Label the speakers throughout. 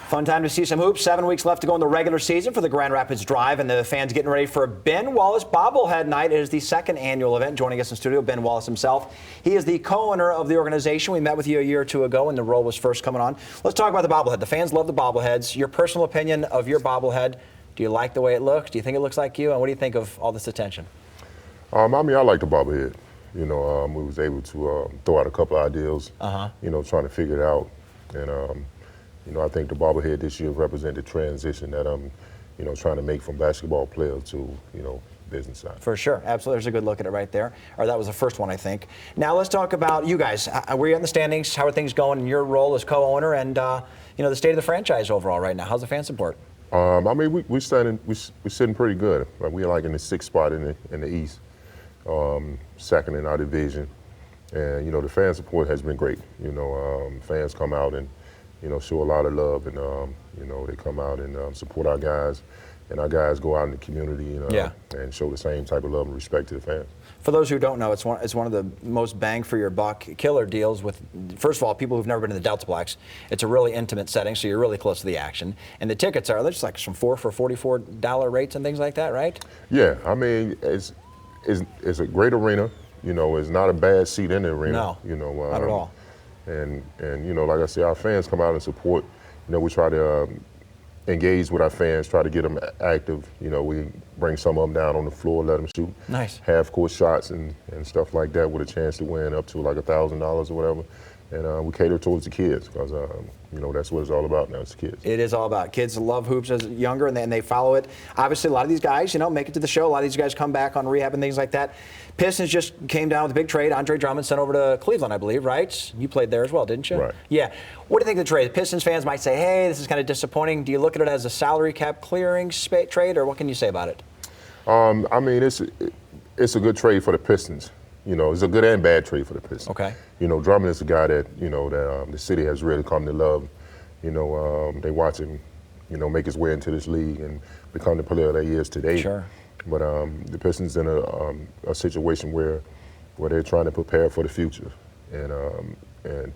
Speaker 1: Fun time to see some hoops. 7 weeks left to go in the regular season for the Grand Rapids Drive, and the fans getting ready for Ben Wallace Bobblehead Night. It is the second annual event. Joining us in studio, Ben Wallace himself. He is the co-owner of the organization. We met with you a year or two ago when the role was first coming on. Let's talk about the bobblehead. The fans love the bobbleheads. Your personal opinion of your bobblehead. Do you like the way it looks? Do you think it looks like you? And what do you think of all this attention?
Speaker 2: I like the bobblehead. We was able to throw out a couple of ideas, trying to figure it out. And, I think the bobblehead this year represented the transition that I'm, trying to make from basketball player to, business side.
Speaker 1: For sure. Absolutely. There's a good look at it right there. Or that was the first one, I think. Now let's talk about you guys. Where are you in the standings? How are things going in your role as co-owner and, the state of the franchise overall right now? How's the fan support?
Speaker 2: We're sitting pretty good. We're like in the 6th spot in the East, second in our division. And, the fan support has been great. Fans come out and, show a lot of love, and they come out and support our guys, and our guys go out in the community and show the same type of love and respect to the fans.
Speaker 1: For those who don't know, it's one of the most bang for your buck killer deals with, first of all, people who've never been to the Deltaplex. It's a really intimate setting, so you're really close to the action. And the tickets are just like some $4 for $44 rates and things like that, right?
Speaker 2: Yeah, it's a great arena. It's not a bad seat in the arena.
Speaker 1: No, not at all.
Speaker 2: And like I said, our fans come out and support. We try to engage with our fans, try to get them active. We bring some of them down on the floor, let them shoot half-court shots and stuff like that with a chance to win up to like $1,000 or whatever. And we cater towards the kids because, that's what it's all about now, it's the kids.
Speaker 1: It is all about kids love hoops as younger, and they follow it. Obviously, a lot of these guys, make it to the show. A lot of these guys come back on rehab and things like that. Pistons just came down with a big trade. Drummond sent over to Cleveland, I believe, right? You played there as well, didn't you?
Speaker 2: Right.
Speaker 1: Yeah. What do you think of the trade? Pistons fans might say, hey, this is kind of disappointing. Do you look at it as a salary cap clearing trade, or what can you say about it?
Speaker 2: It's a good trade for the Pistons. It's a good and bad trade for the Pistons.
Speaker 1: Okay.
Speaker 2: Drummond is a guy that, the city has really come to love. They watch him, make his way into this league and become the player that he is today.
Speaker 1: Sure.
Speaker 2: But the Pistons in a situation where they're trying to prepare for the future, and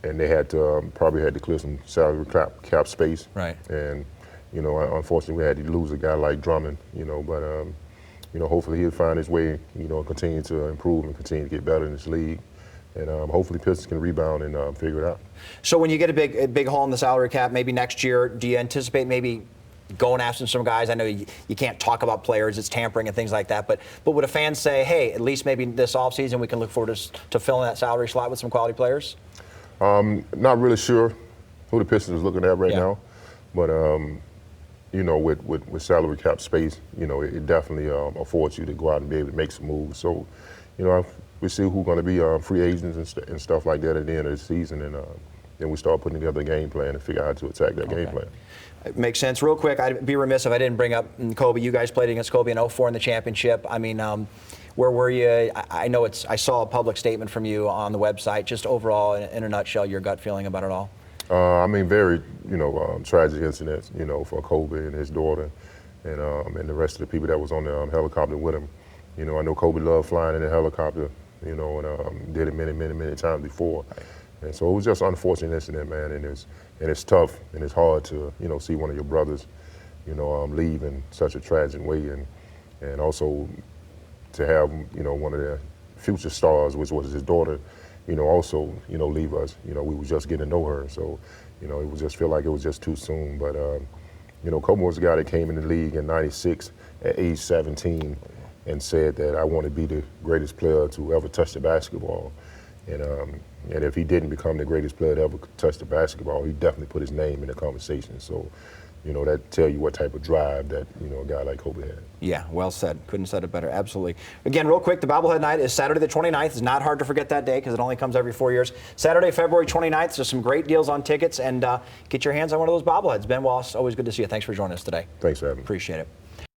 Speaker 2: they had to probably had to clear some salary cap space.
Speaker 1: Right.
Speaker 2: And unfortunately we had to lose a guy like Drummond. But hopefully he'll find his way. Continue to improve and continue to get better in this league. And hopefully Pistons can rebound and figure it out. So
Speaker 1: when you get a big haul in the salary cap, maybe next year, do you anticipate maybe going after some guys? I know you can't talk about players, it's tampering and things like that, but would a fan say, hey, at least maybe this offseason we can look forward to filling that salary slot with some quality players?
Speaker 2: Not really sure who the Pistons is looking at right now, but with salary cap space, it definitely affords you to go out and be able to make some moves. So, we see who's going to be free agents and stuff like that at the end of the season, and then we start putting together a game plan and figure out how to attack that game plan.
Speaker 1: It makes sense. Real quick, I'd be remiss if I didn't bring up Kobe. You guys played against Kobe in '04 in the championship. Where were you? I know I saw a public statement from you on the website. Just overall, in a nutshell, your gut feeling about it all.
Speaker 2: Very, tragic incidents, for Kobe and his daughter, and the rest of the people that was on the helicopter with him. I know Kobe loved flying in the helicopter, and did it many times before. Right. And so it was just an unfortunate incident, man, and it's tough and it's hard to, see one of your brothers, leave in such a tragic way, and also to have, one of their future stars, which was his daughter, also, leave us. We were just getting to know her, so, it would just feel like it was just too soon. But, Kobe was a guy that came in the league in '96 at age 17 and said that I want to be the greatest player to ever touch the basketball. And if he didn't become the greatest player to ever touch the basketball, he definitely put his name in the conversation. So, that tell you what type of drive that, a guy like Kobe had.
Speaker 1: Yeah, well said. Couldn't have said it better. Absolutely. Again, real quick, the Bobblehead Night is Saturday the 29th. It's not hard to forget that day because it only comes every 4 years. Saturday, February 29th. There's some great deals on tickets, and get your hands on one of those bobbleheads. Ben Wallace, always good to see you. Thanks for joining us today.
Speaker 2: Thanks for having me.
Speaker 1: Appreciate it.